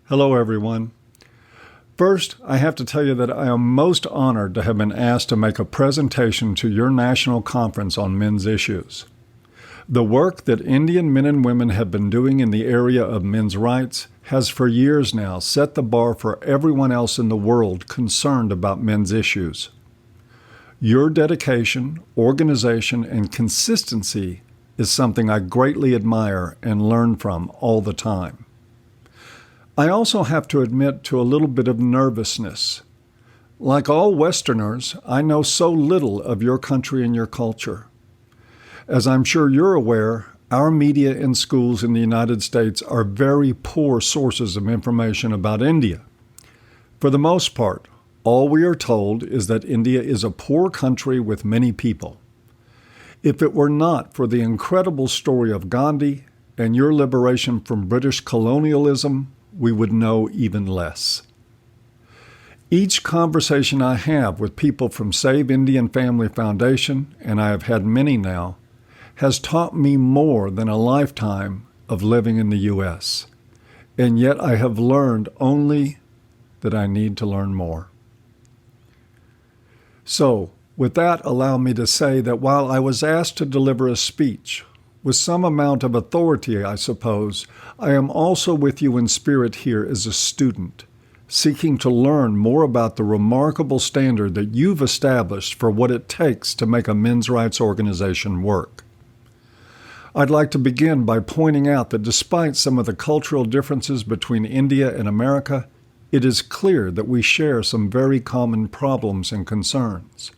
Hello, everyone. First, I have to tell you that I am most honored to have been asked to make a presentation to your national conference on men's issues. The work that Indian men and women have been doing in the area of men's rights has for years now set the bar for everyone else in the world concerned about men's issues. Your dedication, organization, and consistency is something I greatly admire and learn from all the time. I also have to admit to a little bit of nervousness. Like all Westerners, I know so little of your country and your culture. As I'm sure you're aware, our media and schools in the United States are very poor sources of information about India. For the most part, all we are told is that India is a poor country with many people. If it were not for the incredible story of Gandhi and your liberation from British colonialism, we would know even less. Each conversation I have with people from Save Indian Family Foundation, and I have had many now, has taught me more than a lifetime of living in the U.S. And yet I have learned only that I need to learn more. So, with that, allow me to say that while I was asked to deliver a speech, with some amount of authority, I suppose, I am also with you in spirit here as a student, seeking to learn more about the remarkable standard that you've established for what it takes to make a men's rights organization work. I'd like to begin by pointing out that despite some of the cultural differences between India and America, it is clear that we share some very common problems and concerns.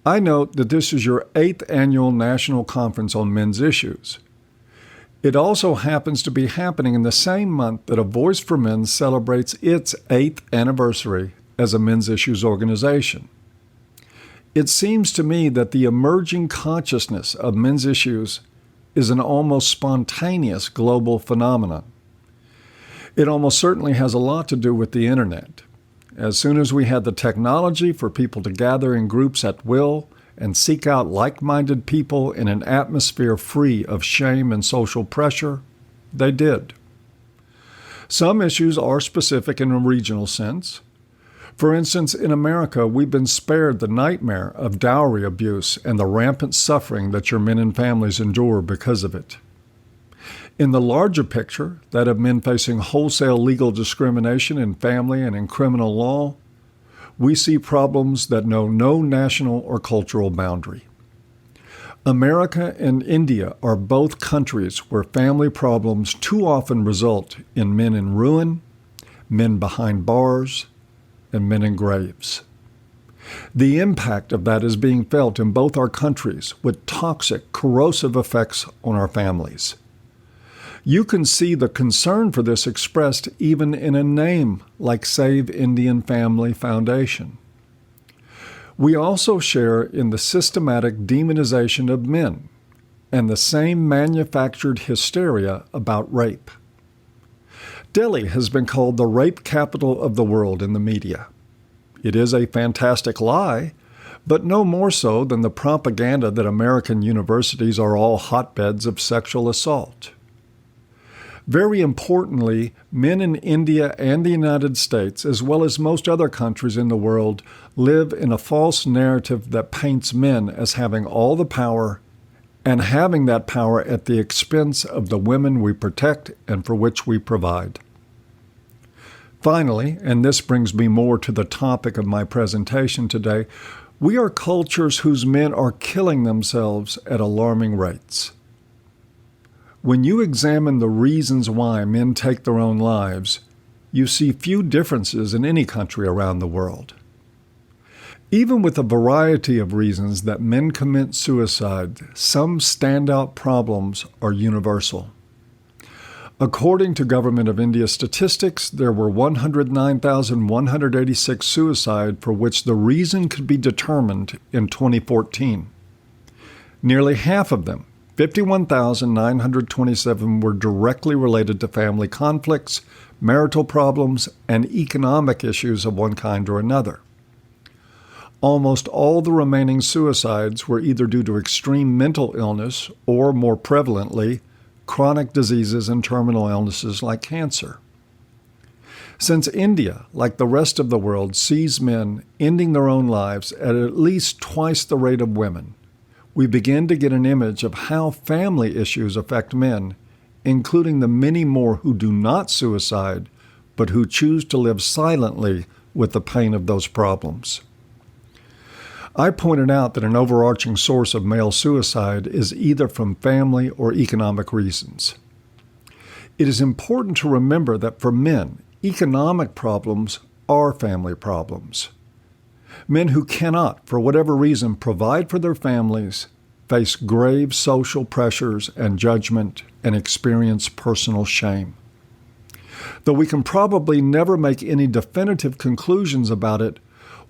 I note that this is your 8th annual National Conference on Men's Issues. It also happens to be happening in the same month that A Voice for Men celebrates its 8th anniversary as a men's issues organization. It seems to me that the emerging consciousness of men's issues is an almost spontaneous global phenomenon. It almost certainly has a lot to do with the internet. As soon as we had the technology for people to gather in groups at will and seek out like-minded people in an atmosphere free of shame and social pressure, they did. Some issues are specific in a regional sense. For instance, in America, we've been spared the nightmare of dowry abuse and the rampant suffering that your men and families endure because of it. In the larger picture, that of men facing wholesale legal discrimination in family and in criminal law, we see problems that know no national or cultural boundary. America and India are both countries where family problems too often result in men in ruin, men behind bars, and men in graves. The impact of that is being felt in both our countries with toxic, corrosive effects on our families. You can see the concern for this expressed even in a name like Save Indian Family Foundation. We also share in the systematic demonization of men and the same manufactured hysteria about rape. Delhi has been called the rape capital of the world in the media. It is a fantastic lie, but no more so than the propaganda that American universities are all hotbeds of sexual assault. Very importantly, men in India and the United States, as well as most other countries in the world, live in a false narrative that paints men as having all the power and having that power at the expense of the women we protect and for which we provide. Finally, and this brings me more to the topic of my presentation today, we are cultures whose men are killing themselves at alarming rates. When you examine the reasons why men take their own lives, you see few differences in any country around the world. Even with a variety of reasons that men commit suicide, some standout problems are universal. According to Government of India statistics, there were 109,186 suicides for which the reason could be determined in 2014. Nearly half of them, 51,927, were directly related to family conflicts, marital problems, and economic issues of one kind or another. Almost all the remaining suicides were either due to extreme mental illness or, more prevalently, chronic diseases and terminal illnesses like cancer. Since India, like the rest of the world, sees men ending their own lives at least twice the rate of women, we begin to get an image of how family issues affect men, including the many more who do not suicide, but who choose to live silently with the pain of those problems. I pointed out that an overarching source of male suicide is either from family or economic reasons. It is important to remember that for men, economic problems are family problems. Men who cannot, for whatever reason, provide for their families face grave social pressures and judgment and experience personal shame. Though we can probably never make any definitive conclusions about it,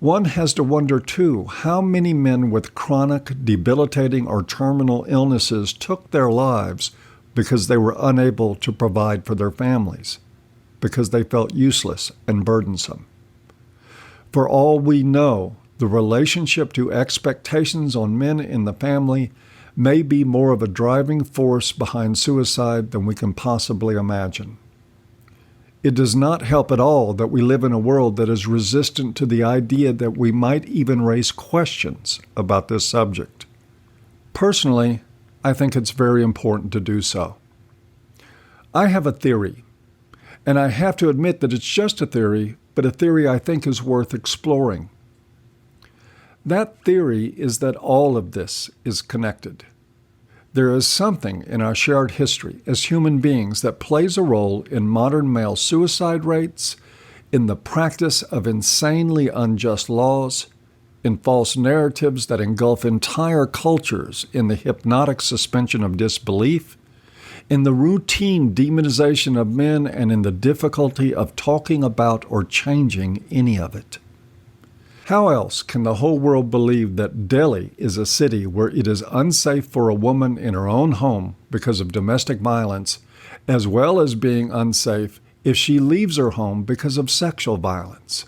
one has to wonder, too, how many men with chronic, debilitating, or terminal illnesses took their lives because they were unable to provide for their families, because they felt useless and burdensome. For all we know, the relationship to expectations on men in the family may be more of a driving force behind suicide than we can possibly imagine. It does not help at all that we live in a world that is resistant to the idea that we might even raise questions about this subject. Personally, I think it's very important to do so. I have a theory, and I have to admit that it's just a theory, but a theory I think is worth exploring. That theory is that all of this is connected. There is something in our shared history as human beings that plays a role in modern male suicide rates, in the practice of insanely unjust laws, in false narratives that engulf entire cultures in the hypnotic suspension of disbelief, in the routine demonization of men, and in the difficulty of talking about or changing any of it. How else can the whole world believe that Delhi is a city where it is unsafe for a woman in her own home because of domestic violence, as well as being unsafe if she leaves her home because of sexual violence?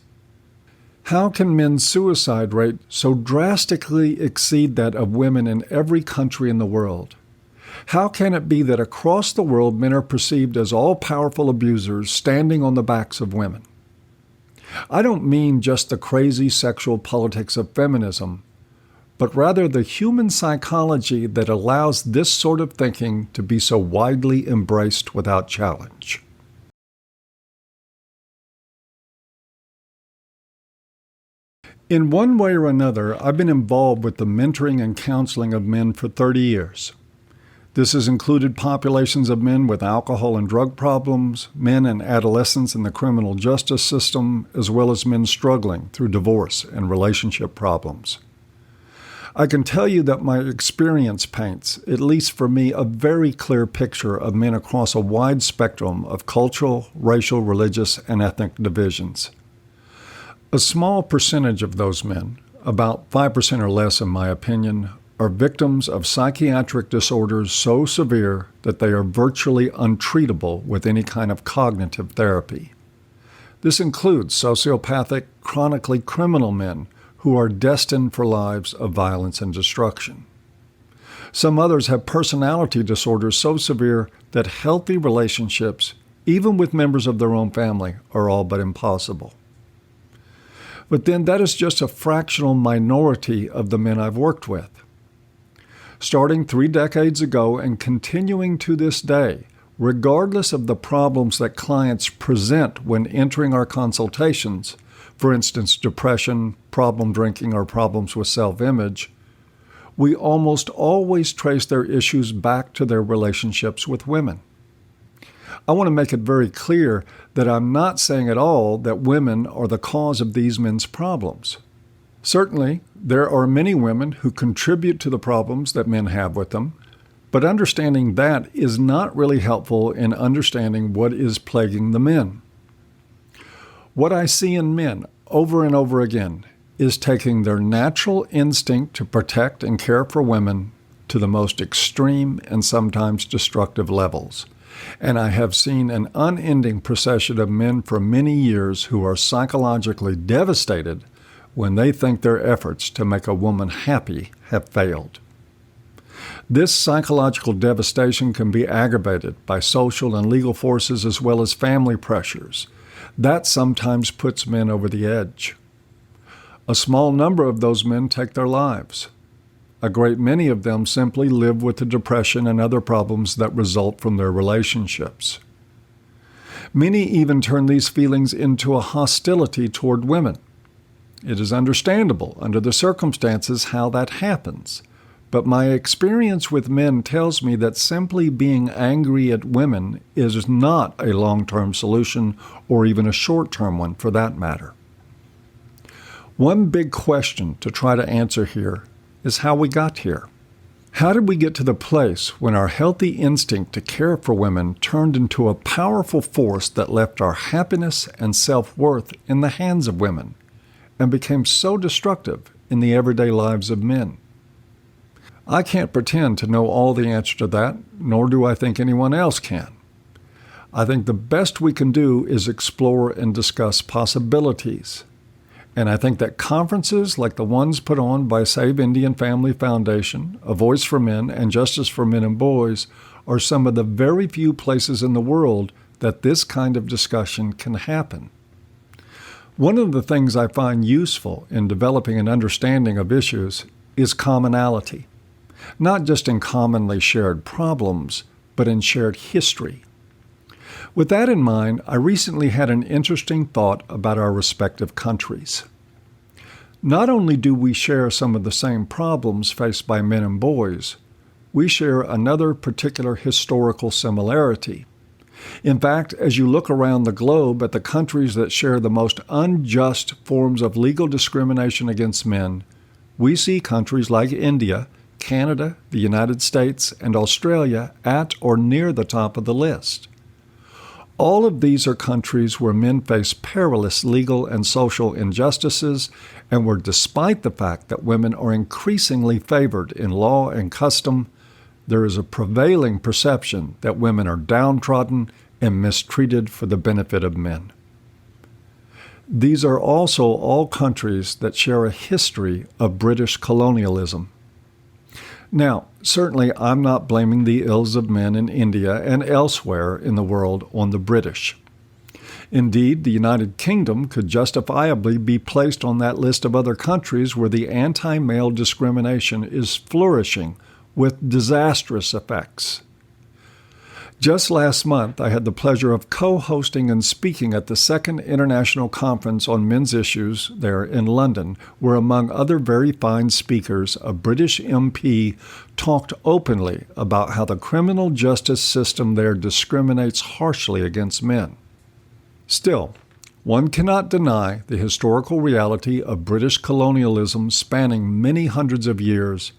How can men's suicide rate so drastically exceed that of women in every country in the world? How can it be that across the world men are perceived as all-powerful abusers standing on the backs of women? I don't mean just the crazy sexual politics of feminism, but rather the human psychology that allows this sort of thinking to be so widely embraced without challenge. In one way or another, I've been involved with the mentoring and counseling of men for 30 years. This has included populations of men with alcohol and drug problems, men and adolescents in the criminal justice system, as well as men struggling through divorce and relationship problems. I can tell you that my experience paints, at least for me, a very clear picture of men across a wide spectrum of cultural, racial, religious, and ethnic divisions. A small percentage of those men, about 5% or less in my opinion, are victims of psychiatric disorders so severe that they are virtually untreatable with any kind of cognitive therapy. This includes sociopathic, chronically criminal men who are destined for lives of violence and destruction. Some others have personality disorders so severe that healthy relationships, even with members of their own family, are all but impossible. But then that is just a fractional minority of the men I've worked with. Starting 3 decades ago and continuing to this day, regardless of the problems that clients present when entering our consultations, for instance, depression, problem drinking, or problems with self-image, we almost always trace their issues back to their relationships with women. I want to make it very clear that I'm not saying at all that women are the cause of these men's problems. Certainly, there are many women who contribute to the problems that men have with them, but understanding that is not really helpful in understanding what is plaguing the men. What I see in men over and over again is taking their natural instinct to protect and care for women to the most extreme and sometimes destructive levels. And I have seen an unending procession of men for many years who are psychologically devastated when they think their efforts to make a woman happy have failed. This psychological devastation can be aggravated by social and legal forces as well as family pressures. That sometimes puts men over the edge. A small number of those men take their lives. A great many of them simply live with the depression and other problems that result from their relationships. Many even turn these feelings into a hostility toward women. It is understandable under the circumstances how that happens, but my experience with men tells me that simply being angry at women is not a long-term solution or even a short-term one for that matter. One big question to try to answer here is how we got here. How did we get to the place when our healthy instinct to care for women turned into a powerful force that left our happiness and self-worth in the hands of women and became so destructive in the everyday lives of men? I can't pretend to know all the answer to that, nor do I think anyone else can. I think the best we can do is explore and discuss possibilities. And I think that conferences like the ones put on by Save Indian Family Foundation, A Voice for Men, and Justice for Men and Boys are some of the very few places in the world that this kind of discussion can happen. One of the things I find useful in developing an understanding of issues is commonality, not just in commonly shared problems, but in shared history. With that in mind, I recently had an interesting thought about our respective countries. Not only do we share some of the same problems faced by men and boys, we share another particular historical similarity. In fact, as you look around the globe at the countries that share the most unjust forms of legal discrimination against men, we see countries like India, Canada, the United States, and Australia at or near the top of the list. All of these are countries where men face perilous legal and social injustices, and where, despite the fact that women are increasingly favored in law and custom, there is a prevailing perception that women are downtrodden and mistreated for the benefit of men. These are also all countries that share a history of British colonialism. Now, certainly I'm not blaming the ills of men in India and elsewhere in the world on the British. Indeed, the United Kingdom could justifiably be placed on that list of other countries where the anti-male discrimination is flourishing with disastrous effects. Just last month, I had the pleasure of co-hosting and speaking at the Second International Conference on Men's Issues there in London, where, among other very fine speakers, a British MP talked openly about how the criminal justice system there discriminates harshly against men. Still, one cannot deny the historical reality of British colonialism spanning many hundreds of years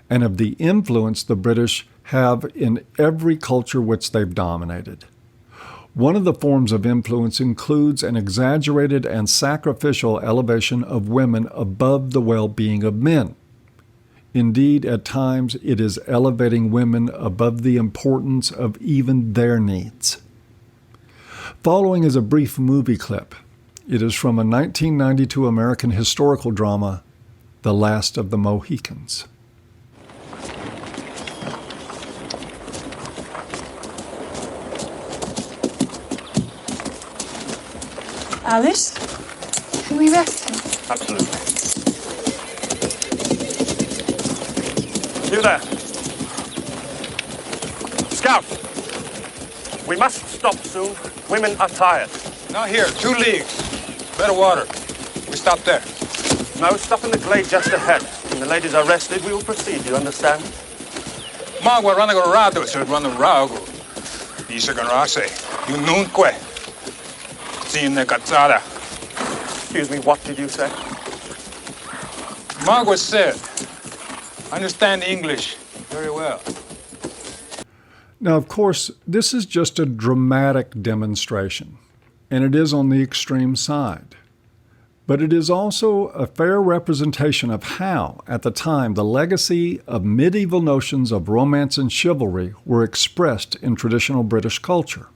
and of the influence the British have in every culture which they've dominated. One of the forms of influence includes an exaggerated and sacrificial elevation of women above the well-being of men. Indeed, at times it is elevating women above the importance of even their needs. Following is a brief movie clip. It is from a 1992 American historical drama, The Last of the Mohicans. Alice, can we rest him? Absolutely. You there. Scout! We must stop soon. Women are tired. Not here. 2 leagues. Better water. We stop there. No, stop in the glade just ahead. When the ladies are rested, we will proceed, you understand? Magua rannago rado sul run rago. Isa ganrase. You nunque. Sine cazzara. Excuse me, what did you say? Magua said, I understand English very well. Now, of course, this is just a dramatic demonstration, and it is on the extreme side. But it is also a fair representation of how, at the time, the legacy of medieval notions of romance and chivalry were expressed in traditional British culture.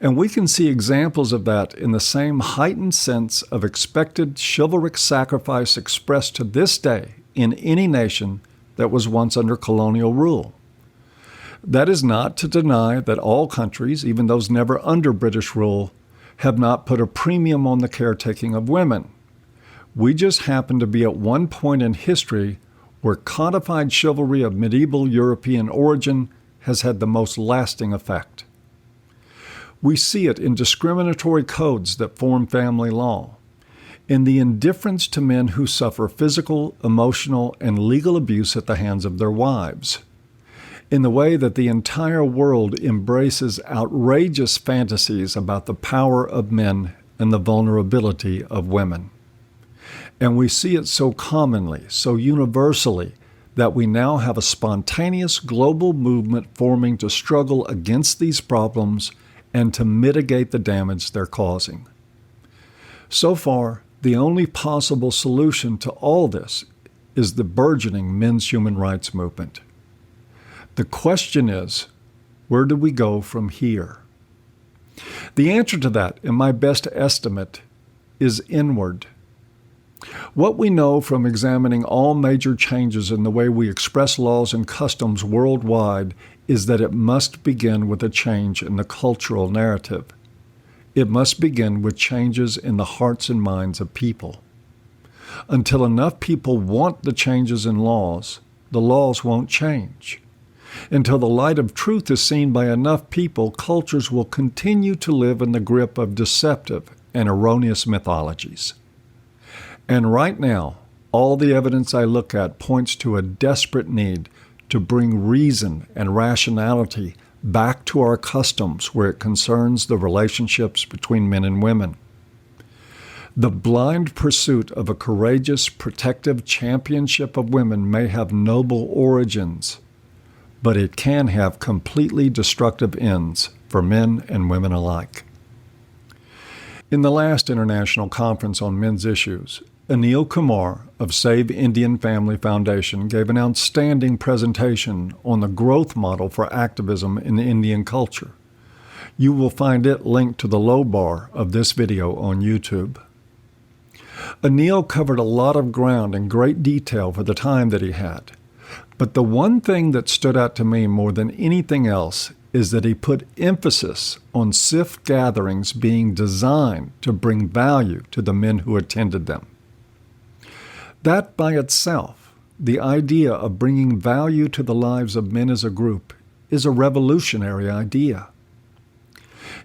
And we can see examples of that in the same heightened sense of expected chivalric sacrifice expressed to this day in any nation that was once under colonial rule. That is not to deny that all countries, even those never under British rule, have not put a premium on the caretaking of women. We just happen to be at one point in history where codified chivalry of medieval European origin has had the most lasting effect. We see it in discriminatory codes that form family law, in the indifference to men who suffer physical, emotional, and legal abuse at the hands of their wives, in the way that the entire world embraces outrageous fantasies about the power of men and the vulnerability of women. And we see it so commonly, so universally, that we now have a spontaneous global movement forming to struggle against these problems and to mitigate the damage they're causing. So far, the only possible solution to all this is the burgeoning men's human rights movement. The question is, where do we go from here? The answer to that, in my best estimate, is inward. What we know from examining all major changes in the way we express laws and customs worldwide is that it must begin with a change in the cultural narrative. It must begin with changes in the hearts and minds of people. Until enough people want the changes in laws, the laws won't change. Until the light of truth is seen by enough people, cultures will continue to live in the grip of deceptive and erroneous mythologies. And right now, all the evidence I look at points to a desperate need to bring reason and rationality back to our customs where it concerns the relationships between men and women. The blind pursuit of a courageous, protective championship of women may have noble origins, but it can have completely destructive ends for men and women alike. In the last International Conference on Men's Issues, Anil Kumar of Save Indian Family Foundation gave an outstanding presentation on the growth model for activism in Indian culture. You will find it linked to the low bar of this video on YouTube. Anil covered a lot of ground in great detail for the time that he had. But the one thing that stood out to me more than anything else is that he put emphasis on SIF gatherings being designed to bring value to the men who attended them. That by itself, the idea of bringing value to the lives of men as a group, is a revolutionary idea.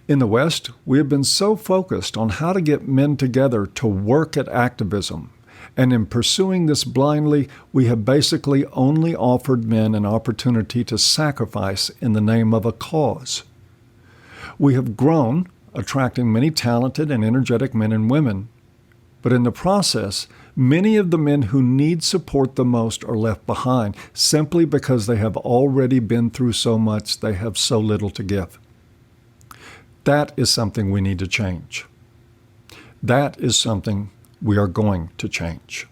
In the West, we have been so focused on how to get men together to work at activism, and in pursuing this blindly, we have basically only offered men an opportunity to sacrifice in the name of a cause. We have grown, attracting many talented and energetic men and women, but in the process, many of the men who need support the most are left behind simply because they have already been through so much they have so little to give. That is something we need to change. That is something we are going to change.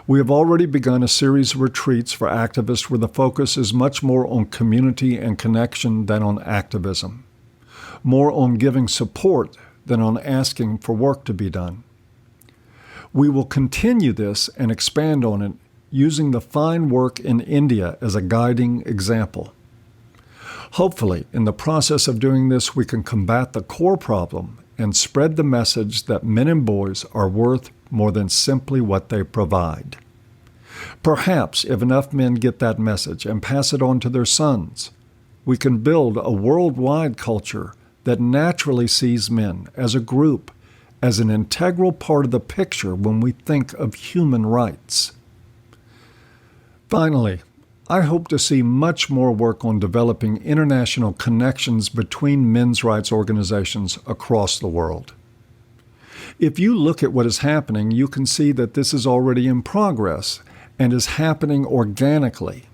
We have already begun a series of retreats for activists where the focus is much more on community and connection than on activism, more on giving support than on asking for work to be done. We will continue this and expand on it using the fine work in India as a guiding example. Hopefully, in the process of doing this, we can combat the core problem and spread the message that men and boys are worth more than simply what they provide. Perhaps if enough men get that message and pass it on to their sons, we can build a worldwide culture that naturally sees men as a group, as an integral part of the picture when we think of human rights. Finally, I hope to see much more work on developing international connections between men's rights organizations across the world. If you look at what is happening, you can see that this is already in progress and is happening organically.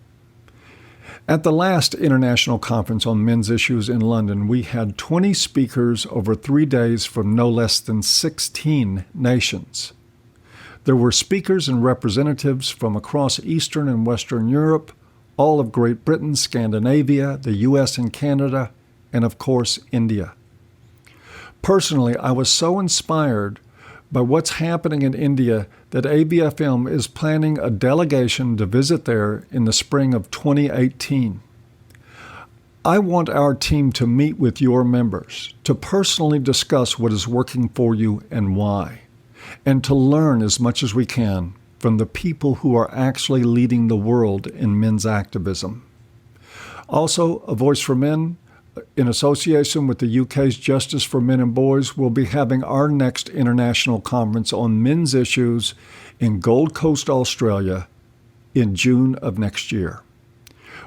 At the last International Conference on Men's Issues in London, we had 20 speakers over 3 days from no less than 16 nations. There were speakers and representatives from across Eastern and Western Europe, all of Great Britain, Scandinavia, the U.S. and Canada, and of course, India. Personally, I was so inspired by what's happening in India that ABFM is planning a delegation to visit there in the spring of 2018. I want our team to meet with your members, to personally discuss what is working for you and why, and to learn as much as we can from the people who are actually leading the world in men's activism. Also, A Voice for Men, in association with the UK's Justice for Men and Boys, will be having our next international conference on men's issues in Gold Coast, Australia, in June of next year.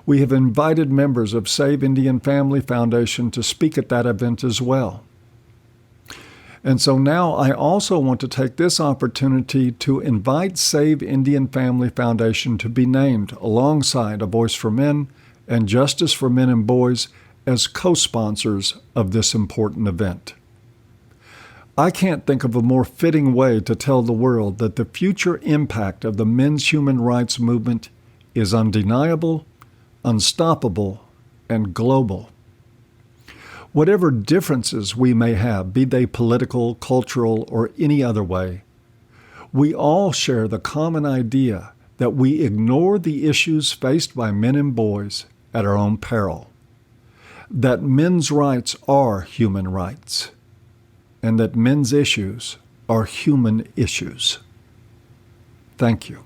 We have invited members of Save Indian Family Foundation to speak at that event as well. And so now I also want to take this opportunity to invite Save Indian Family Foundation to be named alongside A Voice for Men and Justice for Men and Boys as co-sponsors of this important event. I can't think of a more fitting way to tell the world that the future impact of the men's human rights movement is undeniable, unstoppable, and global. Whatever differences we may have, be they political, cultural, or any other way, we all share the common idea that we ignore the issues faced by men and boys at our own peril, that men's rights are human rights, and that men's issues are human issues. Thank you.